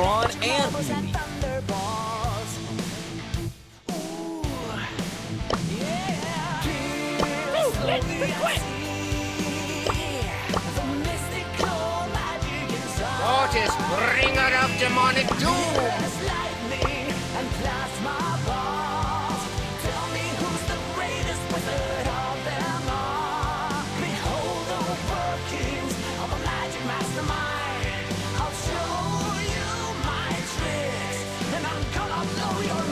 Brawn and beauty. Otis, bringer of demonic doom.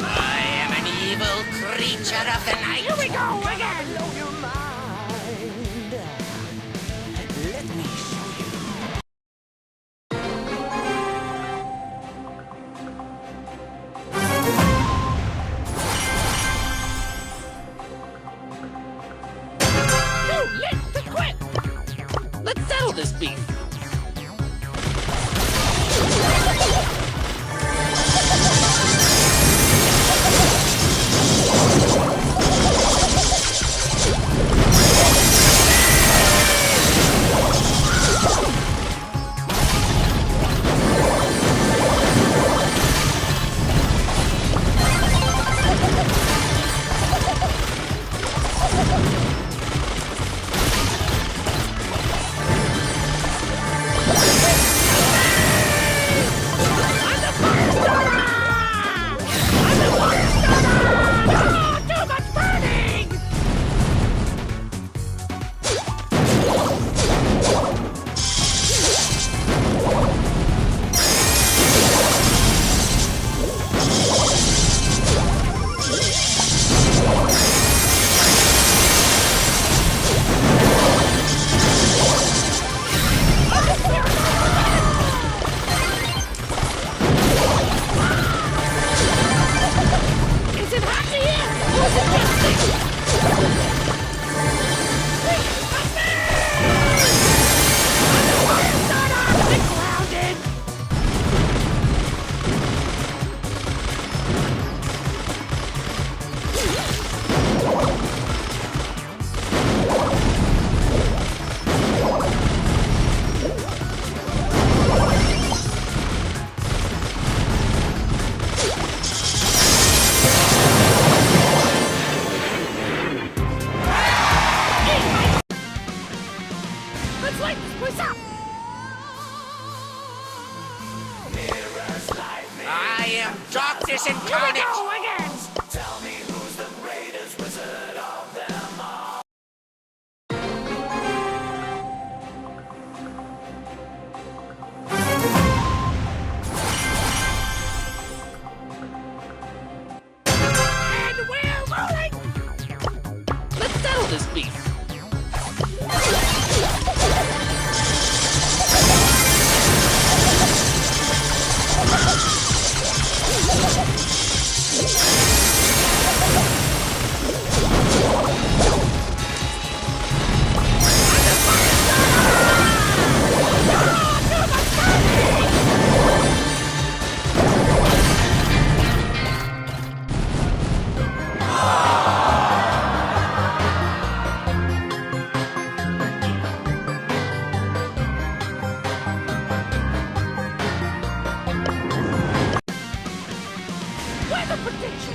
I am an evil creature of the night. Here we go again. Let me show you. Too late to quit. Let's settle this beef. Let's light this place up! I am darkness incarnate. Here we go again! Tell me who's the greatest wizard of them all. And we're rolling! Let's settle this beef.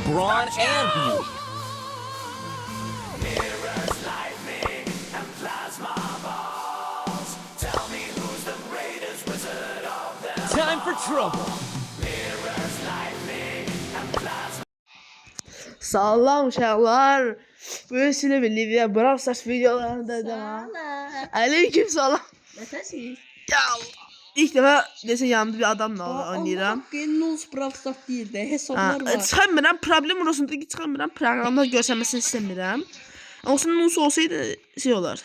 Brawn and beauty. Mirrors, lightning, and plasma balls. Tell me who's the greatest wizard of them. Time for trouble. Mirrors, lightning, and plasma. Salam uşaqlar. Bugün sizinlə birlikdə Brawl Stars videolarında da. Aleyküm salam. Nətəsiz? Ya Allah. İlk dəfə desə yanımda bir adamla oynayıram. Allah Brawl Stars deyil də, hesablar var. Çıxamıram, problem orasında ki, çıxamıram. Proqramda görsənməsini istəmirəm. Olsun nus olsaydı şey olar.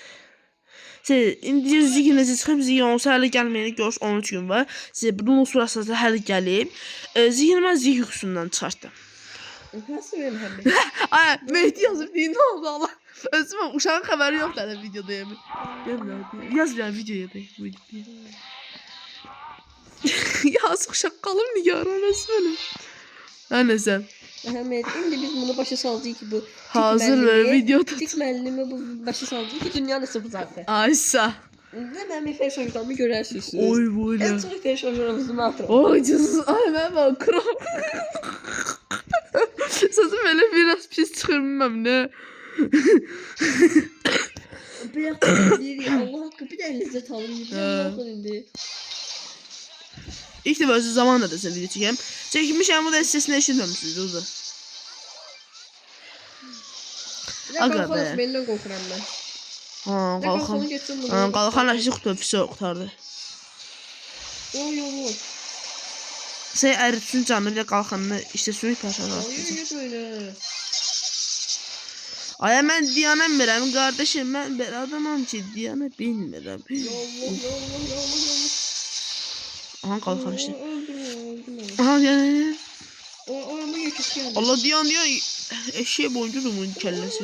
İndi ziginizə çıxıb zigin olsa hələ gəlməyəni görüş 13 gün var. Sizə bu nus burasında hələ gəlib. Zigini mən zig yuxusundan çıxartdım. Nasıl benim hələ? Ay, Mehdi yazıb deyir, nə oldu Allah? Özümə uşağın xəbəri yoxdur hələ videodayım. Yaz bir videoya da. Yazıq uşaq qalır nigaran əsmənim. Hər nəsə. Əhəmiyyət, indi biz bunu başa salacağıq ki, bu Hazır və videoda. Tik müəllimi bu başa salacağıq ki, dünyanın sıfır zaten. Aysa. Ne mən bir personajlarımı görərsiniz. Oy böyle. En son personajlarımızı mən atıram. Oy cız. Ay ben bak kral. Sözüm öyle biraz pis çıkırmam ne. Bir dakika deyir, Allah haqqı bir də əlinizdə talım. Allah'ın indi. İlk defa özü zamanla da sen video çekeyim. Çekmişim bu da sesini eşitmemişsiniz orada. Bir Aga də be. qalxanız məndən qorxuram mən. Ha Bir də kalkan. qalxanı geçsin bunu. Ha kalkan aşı kurtardı. Oy oy oy. Sen eritsin canını bir de kalkanını işte sürük paşanı Oy atıyorsun. oy böyle. Ay mən Diyanə bilmirəm qardaşım, mən bir adamam ki, Diyanə bilmirəm. Ya Allah ya Allah ya Allah ya Allah. Aha qalxan işte. Öldürme. Aha yani. O ama geçiş geldi. Allah Diyan eşeğe boyunca bunun kəlləsi.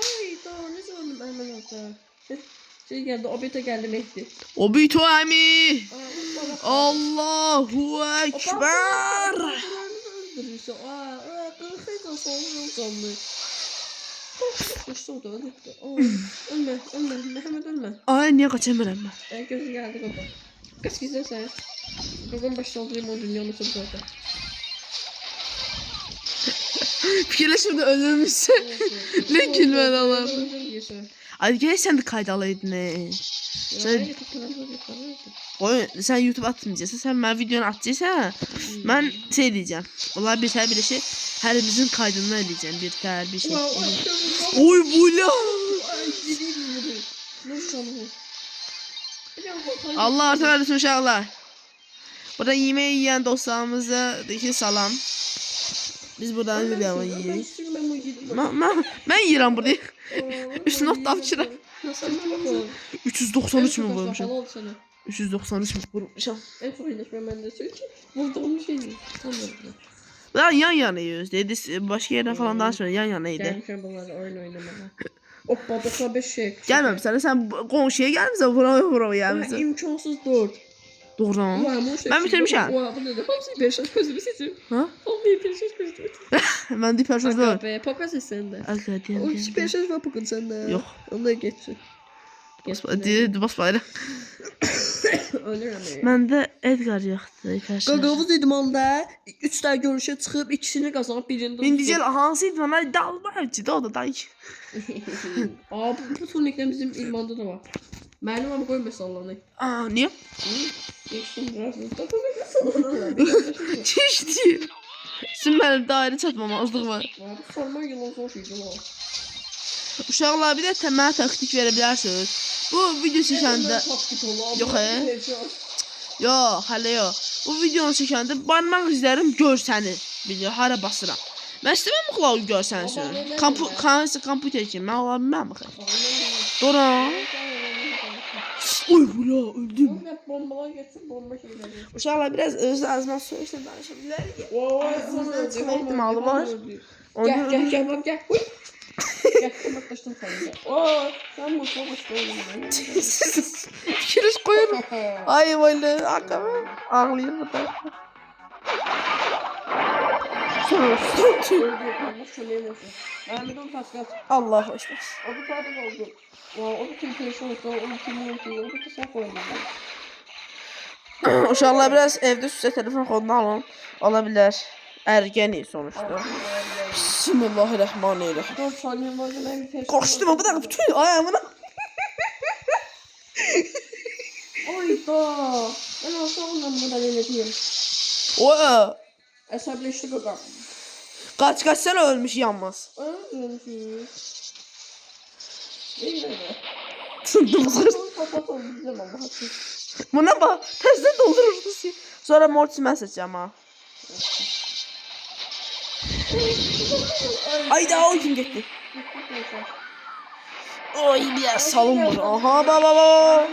Ay daha ne zaman hemen hatta. Şey geldi, obite geldi Mehdi. O bito əmi. Aa, Allahu Ekber. öldürürse. Kırıkıydı sonra sandı. Koştu o da öldü. Ölme. Mehmet ölme. Ay niyə qaçamıram mən? Gözü geldi baba. Kaç gizli sen. Babam başlandırayım o dünyanın sırtında. Fikirləşim də ölürmüşsən. Ne gülmən Allah'ım. Öldürmüyorsun. Ay gəl sən də qaydalıydın. Sen... Qoy, sən YouTube atmayacaqsan, sən mənə videonu atacaqsan, mən şey deyəcəm. Onlar bir tər bir şey, hərimizin kaydını eləyəcəm, bir tər bir şey. Oy bu ne? Allah artıq versin uşaqlar. Burada yemək yeyən dostlarımıza deyək salam. Biz buradan videomu yeyirik. Mən yeyirəm burada. Üstünə ot tapşırım. 393 mi vurmuşam? 393 mi vurmuşam? En son iyileşme bende çünkü burada onun şeyi. Lan yan yana yiyoruz dedi. Başka yerden falan danışmıyor. Yan yanaydı. Gelmişim bunlarla oyun oynamaya. Hoppa 95 şey. Gelmemişsən. Sen qonşuya gəlmisən. Vura gəlmisən. İmkansız 4. Doğru. Ben bitirmişəm. Oha bu nedir? Hamsi 5 yaş gözümü seçim. Ha? Hamsi 5 yaş gözümü. Mən deyip personaj Aga var. be papaz sende. Aga O deyəm. 5 yaş var bugün sende. Yok. Onu geçsin. Bas bayram. Ölürüm ya. Məndə Edgar yoxdur. Qaqavuz idim onda 3 tane görüşe çıxıb ikisini qazanıb birini İndicəl hansıydı? Mən dalmayıcı o da dayı. Aa bu turnikler bizim ilmanda da var. Mənim ama qoy məsallanı. Aa, niyə? Geçsin biraz. Çişdi. Şimdi mənim dairə çatmamazlıq var. Abi sorma yılan zor şeydi o. Uşaqlar bir də mənə taktik verə bilərsiniz. Bu video çəkəndə Yox, yox, hələ yox. Bu videonu çəkəndə barmaq izlərim görsənir. Video hara basıram. Mən istəmirəm bu qulağı görsənsin. Kompüter kimi mən ola bilməm axı. Dora. Oy bula öldüm. Bombalar geçsin bomba şeyleri. Uşaqlar biraz öz azman söyüşlə danışa bilərik. Ağzımızdan çıxma ehtimalı var. Gel bak gel. Uy. Gel kapatmıştım seni. Oo sen mutlu musun? Fikiriz koyurum. Ay böyle arkama ağlayır burada. Allah hoş olsun. O da tadı oldu. O da kim perişan oldu. O da kim oldu. O da sen koydun. Uşaqlar biraz evdə üstə telefon kodunu alın. Ola bilər. Ergeni sonuçta. Bismillahirrahmanirrahim. 4 saniye var ben bir perişan. Koştum bu da bütün ayağımına. Oy da. Ben olsam ondan bunu da deneteyim. O Əsəbləşdi qaqa. kaç sen ölmüş yanmaz. Öldürmüş. İyi mi? Dıbızır. Kapatalım bizim Allah hakkı. Buna bak. Tersten doldururdu sizi. Sonra Mortis ben seçeceğim ha. Ay daha o kim gitti? Oy biraz salın bunu. Aha baba.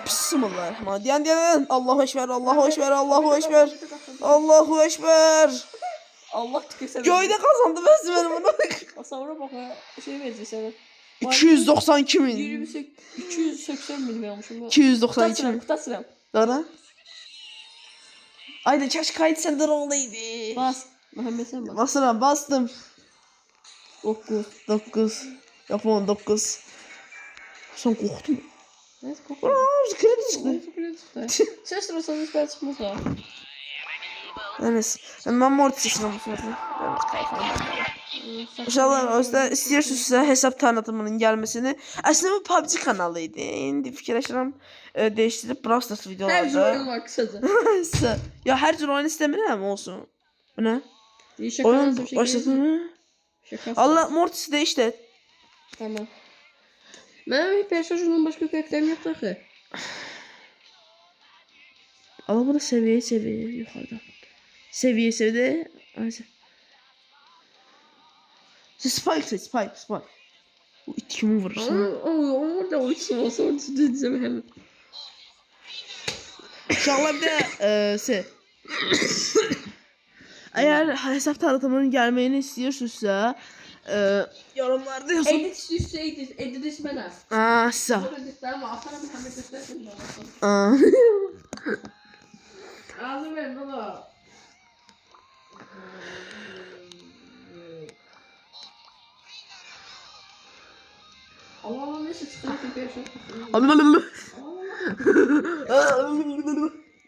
Bismillahirrahmanirrahim. Diyan. Allahu ekber. Allahu ekber. Allahu ekber. Allahu ekber. Allah tükese. Köyde kazandı ben bunu. Sonra bak ha şey verecek sana. 292 bin. 280 bin vermişim. 292 bin. Tutasıram. Dara. Ayda keşke kayıt senden olaydı. Bas. Muhammed sen bas. Basıram bastım. 9. 9. Yapon 9. Son korktum. Evet, kokuyor. Aa, kredi çıktı. Ses durursanız hiçbir çıkmaz ha. Enes. Ben Mortis seçeceğim bu sefer. Evet, kayfam. İnşallah özdə istəyirsinizsə hesab tanıtımının gəlməsini. Əslində bu PUBG kanalı idi. İndi fikirləşirəm dəyişdirib Brawl Stars Her videolarda. oyun var kısaca. Ya hər cür oyun istəmirəm olsun. Bu nə? Şaka Oyun nasıl bir şey başladı değil. mı? Şaka. Allah Mortis değiş de. Tamam. Benim personajımdan başka karakterim yok ki. Allah burada seviye yukarıda. Seviye. Ayşe. Spike. Bu it kimi vurursun? Orada uçsun olsa orada diyeceğim hemen. İnşallah bir de eğer hesap tanıtımının gelmeyini istiyorsunuzsa yorumlarda yazın. Edit üstü edit ismena. Sağ. Burada editler var. Atarım bir tane göstersin. Ağzı verin baba. Allah neyse çıkartın personaj.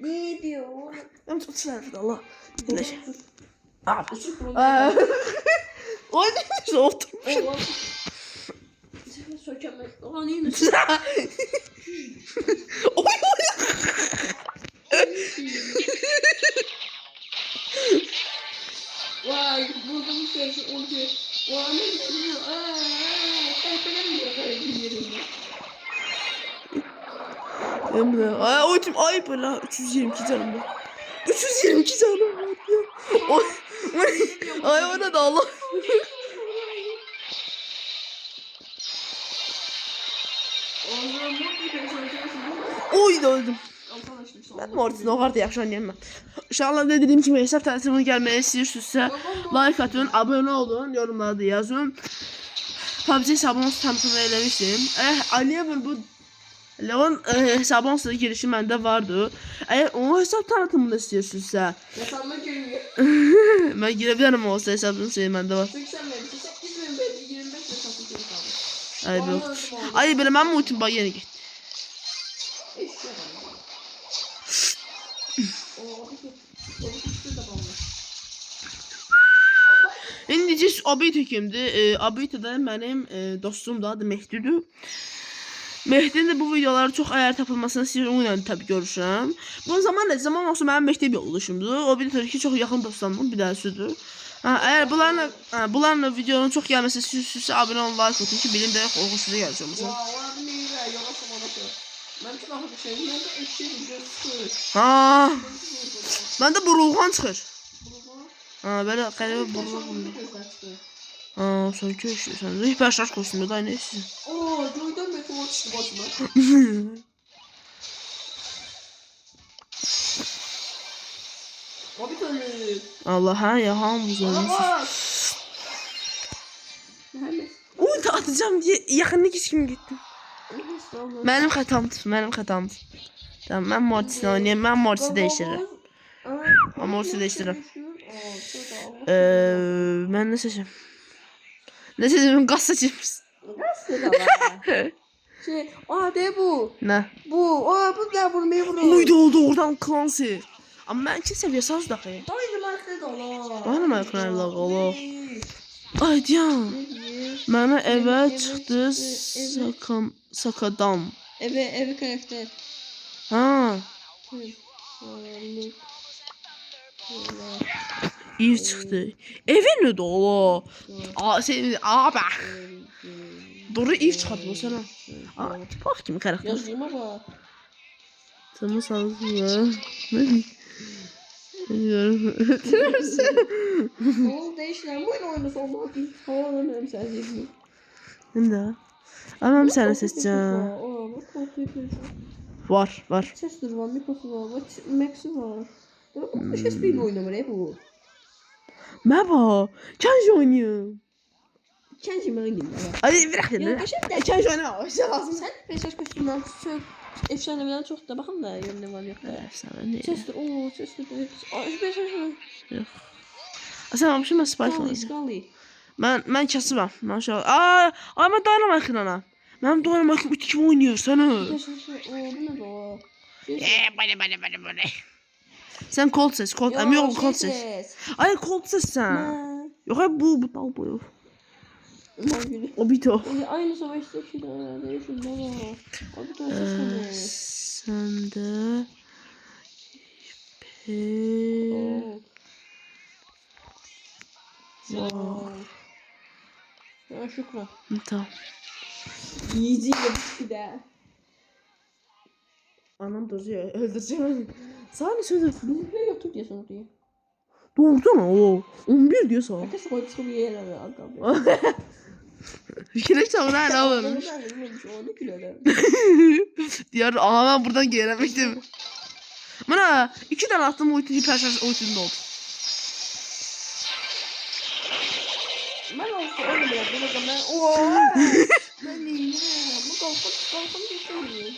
Ne diyor? Ben çok sinirlendim Allah. Uçuk burun. O neymiş oturmuş. Allah. Sen sökemez. Ulan iyi mi? Oy. Vay buldum şey oldu. Vay ne diyor? Emre. Ay böyle 322 canım var. 322 canım var ya. Ay ona da Allah. Oy da öldüm. Ben Mortis'in o kadar yaxşı oynayamam ben. İnşallah dediğim gibi hesap tanıtımına gelmeyi istiyorsunuzsa like atın, abone olun, yorumlarda yazın. PUBG hesabını tanıtımını eləmişdim. Aliye bu Leon hesabının size girişi məndə vardı. Eğer o hesap tanıtımını istiyorsunuzsa Yasanma görünüyor. ben girebilirim o hesabının şeyi məndə var. 80 verdi. 8 bin verdi. 25 ve satın geri kaldı. Ay yok. Ay böyle ben multim bak yeni gitti. Eşya var. O üstü de bağlı. İndi Abita kimdi? Abita da benim dostum da adı Mehdi'dir. Mehdi'nin de bu videoları çok ayar tapılmasını istiyorum. Onunla tabii görüşürüm. Bu zaman olsa benim Mehdi bir oluşumdur. O bir tabii ki çok yakın dostlarımın bir tanesidir. Eğer bunlarla videonun çok gelmesi istiyorsanız abone olun, like atın ki benim de hoşunuza gelecek mesela. Ya o adı neydi? Yavaş olmadı. Ben çok ahı bir şey. Ben de eşeği göster. Ha, ben de burulğan çıxır. Böyle qəribə burulğan. Sen ki sen de hiperşarj koşmuyor da neyse. Oo, duydum meteor çıktı başıma. Abi tane. Allah ha ya hamuz olmuş. Uy da atacağım diye yakınlık hiç kim gitti. Benim xətamdır. Tamam ben Mortis'le oynayayım. Ben Mortis'i değiştiririm. Ben Mortis'i değiştiririm. Ben ne seçeyim? Ne seçeyim? Gaz seçeyim. Şey, de bu. Ne? Bu gel vurmayı vurur. Uy da oldu oradan Clancy. Ama ben 2 seviyesi az dahi. Dynamite da ola. Dynamite nerede ola? Ay diyan. Mənə evə çıxdı Sakadam. Evi karakter. Ha. İyi çıktı. Evin ne dolu? Sen abi. Doğru iyi çıkardı bu sana. Bak kimi karakter. Yazıma bak. Tamam sağlıklı. Ne diyeyim? Bilmiyorum. Oğlum değişler. Bu oyunu sonuna bir havalanırım sen zihni. Ne? Ama bir sene seçeceğim. Var. Ses var, mikrosu var, Max'i var. Hiç bir oyunu var bu. Merhaba. Kenji oynuyor. Kenji ben oynayayım. Hadi bırak ya. Kenji oynuyor. Lazım. Sen mesaj koştuğundan çok efsaneviden çok da bakın da ne var yok da. Efsane. Sesli mesaj var. Yok. Sen almışsın ben Spike Scully, oynuyorum. Scully. Ben kasıbam. Maşallah. Ay ben dayanamam ekrana. Mənim Dynamite it kimi oynayırsan ha. Bu ne o? Bana. Sən Colt ses, Colt. Əmi yox, Colt ses. Ay Colt ses sən. Yox, bu dal boyu. O bit o. Aynı savaştaki de değişim baba. Abi da ses Sən də Ya şükran. Tamam. Yiyici bir de. Anam dozuyor. Öldüreceğim. Sana ne söyledim? Bizimle yaptık diye sonra diye. Doğru mu o? 11 diyor sana. Herkes koyup bir yere abi. Fikre çağıran ne varmış? Ben de bilmemiş o ne kilolar. Diyor aha ben buradan gelemiştim. Bana 2 tane attım o ikinci perşembe oyununda oldu. Ben olsa öyle bile yapıyorum ben. Ooo. Ben neyim? Bu kalkan geçiyor.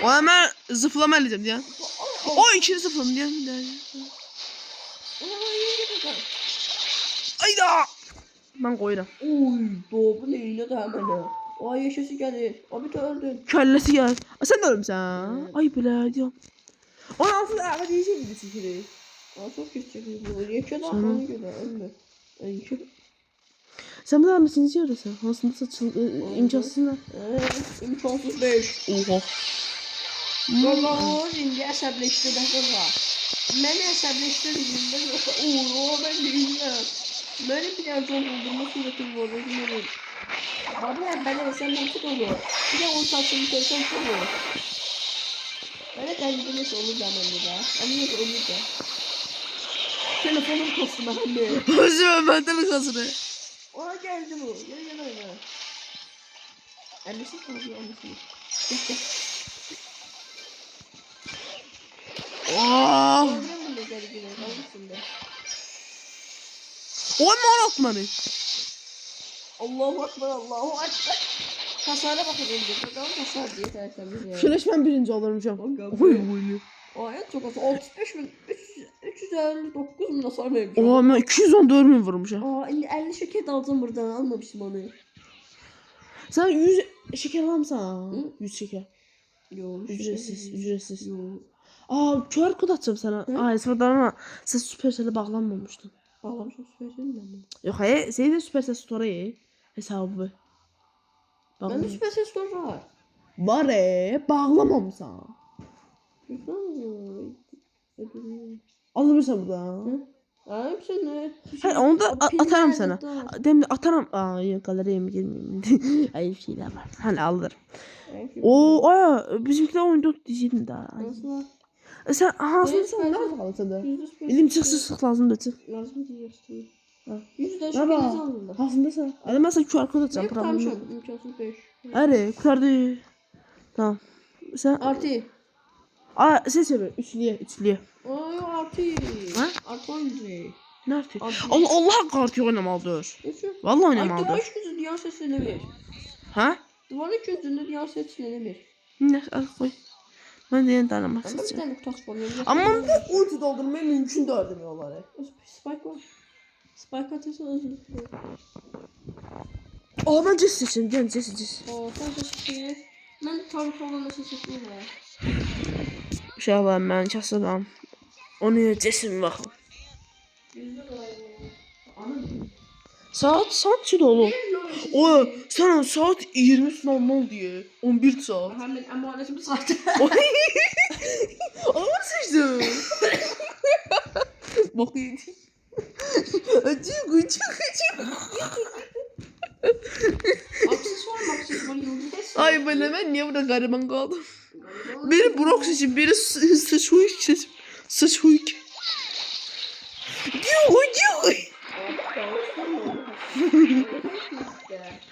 O hemen zıplama edeceğim diye. O ikili zıplama diye. Ayda. Ben koyuram. Oy doğru neyine de hemen ha. O yaşası gelir. Abi de öldün. Kellesi gel. Sen de ölmüşsən. Ay belə diyorum. Onun altında ayağa diyecek gibi sikiri. Aa çok geçecek bu. Yaşa da bana göre öldü. Yaşa. Sen bu da mısın izliyorsun? Aslında saçıl imkansızlar. İmkansız 5. Oha. Valla şimdi əsəbləşdi də var. Məni əsəbləşdirdiyində yoxsa ooo mən deyirəm. Məni bir dənə zor buldurma surətim var. Bilmiyorum. Abi ben sen mantık olur. Bir de 10 saat sonra görsen çok olur. Böyle tercih neyse olur zamanında da. Ama yok olur da. Telefonum kostüm anne. Özüm benden mi kasını? Ona geldi bu. Gel oyna. Annesi kalıyor annesi. Gel. Oh! Öldürün bunu üzeri gibi. Kalmışsın da. Oy mu atmanı? Allahu Ekber, Allahu Ekber. Hasara bakın önce. Bakalım hasar diye tertemiz ya. Şöyle ben birinci olurmuşam. Oy oy. Ayet çok az. 65 bin, 359 bin hasar vermiş. Oha ben 214 bin vurmuşam. Aa 50 şeker aldım buradan almamışım onu. Sen 100 şeker almışsan. Hı? 100 şeker. Yok. Ücretsiz. Yok. Aa QR kod atacağım sana. Hı? Ay sıradan ama sen Supercell'e bağlanmamıştın. Bağlamışım söyleyeyim ben bunu. Yok hayır senin de Supercell Store'yi hesabı. Ben de süper ses var. Var bağlamamışsan. Alırsan buradan. Ay sen ne? Hayır onu da atarım sana. Demle atarım. Aa yok galeriye mi girmeyeyim. Ay bir şeyler var. Hani alırım. O aya bizimkiler oyunda diyeceğim daha. Nasıl? Sen hansını Evet, sen ben- nerede kaldın sen de? %5 Elim sık lazım da çık. Lazım değil işte. Ha. %5 Ne var? alındı. Hansında sen? Hadi ben sana QR kod atacağım. Hep Problem yok. tavşan. İmkansız 5. Hadi kurtardı. Tamam. Sen Artı. sen söyle üçlüye. Ay artı. Ha? Artı oyuncu. Ne artık? Artı. Allah kartı oynamalıdır. Vallahi oynamalıdır. Duvar üçüncü dünya sesini ver. Ha? Duvar üçüncü dünya sesini ver. Ne al koy. Ben de yeni tanımak Ama bir istiyorum. tane kutu var. Ama bu ulti doldurmayı mümkün değil demiyorlar. Spike var. Spike atırsa özür. Aa ben Jesse seçeyim. Gel Jesse. O fazla şey. Ben tavuk olan seçtim ya. İnşallah ben kasılam. Onu Jesse'm bakın. Saat çil oğlum. O sen saat 20.00 diye 11 saat. Hemen emanetimi sattı. Ağır seçtim. Bakayım. Acık. Aksesuar yıldız. Ay ben niye burada gariban kaldım? Biri Brock seçim, biri Sıçhuik seçim. Sıçhuik. Yuh.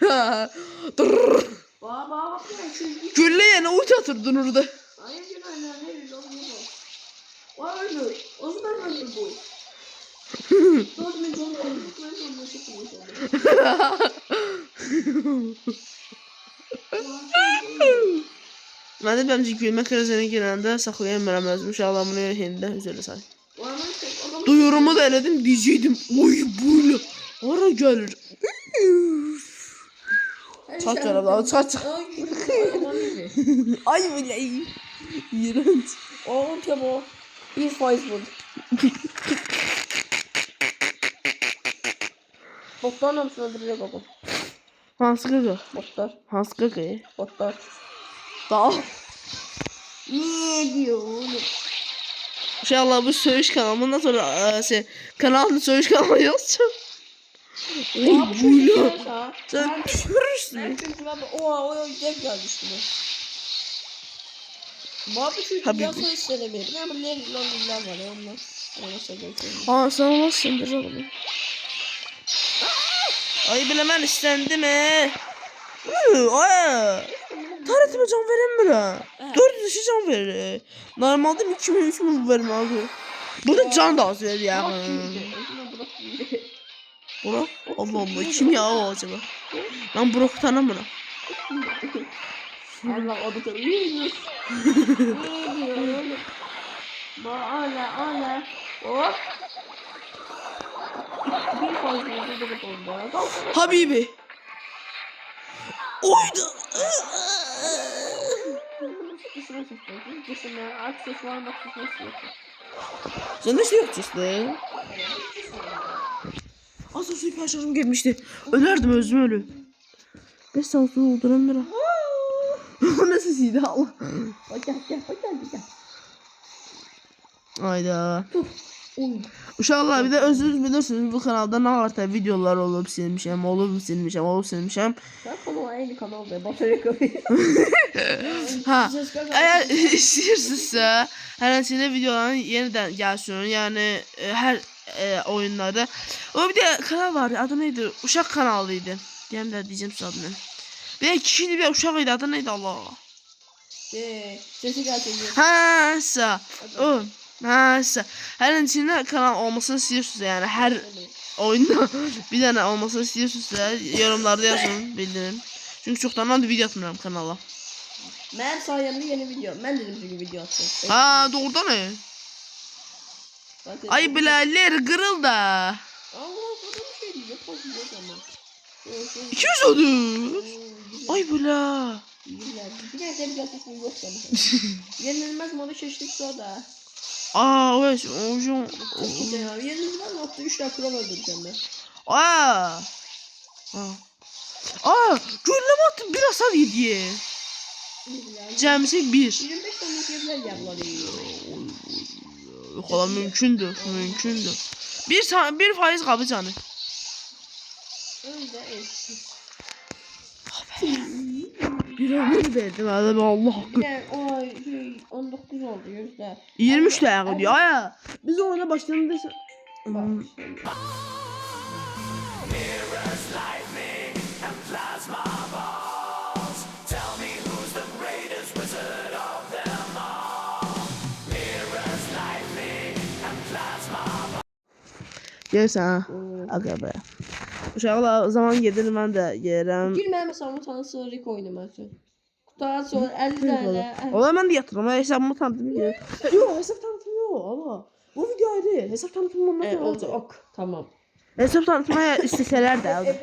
Ha. Dırrrr. Baba Gülle yine uç atırdın orada. hayır günah ne öyle olmuyor. Var öyle. O zaman öyle bu. Doğru doğru Ben de bence gülme krizine girəndə saxlayamıram özümü. İnşallah bunu hindi üzələ say. Duyurumu da elədim, diyecekdim. Oy böyle. Ara gelir. Çıkart çorapları, çıkart. Ay, Ay bile iyi. İğrenç. oğlum Temo. 1% vur. Botlar namusunu öldürecek oğlum. Hansı qıqı? Botlar. Hansı qıqı? Botlar. Daha. Ne diyor oğlum? İnşallah bu söyüş kanalından sonra kanalın söyüş kanalı yazacağım. Oy buyla. Sen düşürürsün. Ben çünkü ben o dev geldi üstüme. Abi çünkü Tabii. ben sana istemiyorum. Ben bunlar lan var ya onlar. Ona söyleyeyim. Aa sen olmazsın bir oğlum. Ay bile ben istendim Ay. Taretime can veremiyorum. 4 dışı can verir. Normalde 2000 verim abi. Burada can da az verir ya. Burak? Allah Allah. Kim ya o acaba? Ben Burak'ı tanımıyorum. Allah o da tabii. Ne diyor oğlum? Ana. Hop. Bir fazla yürüdük onda. Habibi. Oydu. Dışına aksesuar maksatması yok. Sen ne şey yapacaksın? Az önce paylaşım gelmişti. Ölerdim özüm ölü. 5 saat sonra olduramıyorum. O ne sesiydi Allah. Bak gel. Ayda. Oy. Uşaqlar bir de özünüz bilirsiniz bu kanalda ne kadar videolar olub silmişəm, olub silmişəm. Ben kanal aynı kanalda. Batırı kapıyı. Ha, eğer istəyirsinizsə, hər hansısa videoların yenidən gəlsin, yəni hər oyunlarda. O bir de kanal vardı, adı neydi? Uşaq kanalıydı. Deyəm də deyəcəm size adını. Bir de kişiydi bir uşaq idi, adı neydi Allah? Sesi gelecek. Ha, sa. O. Ha, sa. Hər hansısa kanal olmasını istəyirsiniz, yəni hər oyunda bir dənə olmasını istəyirsinizsə yorumlarda yazın, bildirin. Çünkü çoktandan da video atmıyorum kanala. Ben sayemde yeni video. Ben dedim çünkü video atacağım. Ha, doğrudan ne? Ay bilader kırıl da. Allah bu da bir şey değil. Yapmasın yok ama. 200 ödül. Ay bila. Bir de video atmasın yok sana. Yenilmez modu çeşitlik soda. Aa evet. Hocam. Yenilmez modda 3 tane kural öldüreceğim ben. Aa. Aa, gülleme attım bir hasar yedi. Cəmisi 1. 25 tane evler yapmalı. Yok ola mümkündür. Bir faiz qabı canı. Öyle eski. Bir ömür verdim adamı Allah hakkı. Bir de o 19 oldu yüzde. 23 dəqiqə diyor. Aya. Biz oyuna başladığında Bak. Mirrors, lightning, and plasma balls. Tell me who's the greatest wizard of them all. Mirrors, lightning, and plasma balls. Görsən ha. Aga be. Uşaqlar zaman gedir mən də yerəm. Girmeye mesela bu tanesi Rick oynaması. Daha sonra 50 tane. Ola mən də yatıram. Hesabımı tanıtım ki. Yox, hesab tanıtım yox. Allah. Bu video ayrı. Hesab tanıtımı ondan sonra olacaq. Ok tamam. Hesab tanıtmaya istəsələr də alır.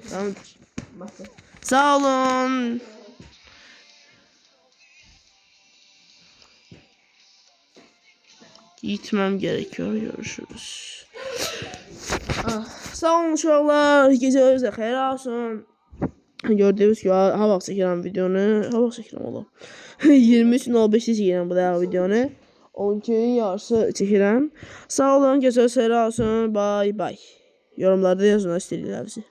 Tamamdır. Sağ olun. Gitmem gerekiyor. Görüşürüz. Sağ olun uşaqlar. Gecəniz xeyir olsun. Gördüğünüz gibi ha vaxt çəkirəm videonu. Ha vaxt çəkirəm ola. 23.05-də çəkirəm bu da videonu. 12-nin yarısı çəkirəm. Sağ olun, gecəniz xeyir olsun. Bye bye. Yorumlarda yazın istədiklərinizi.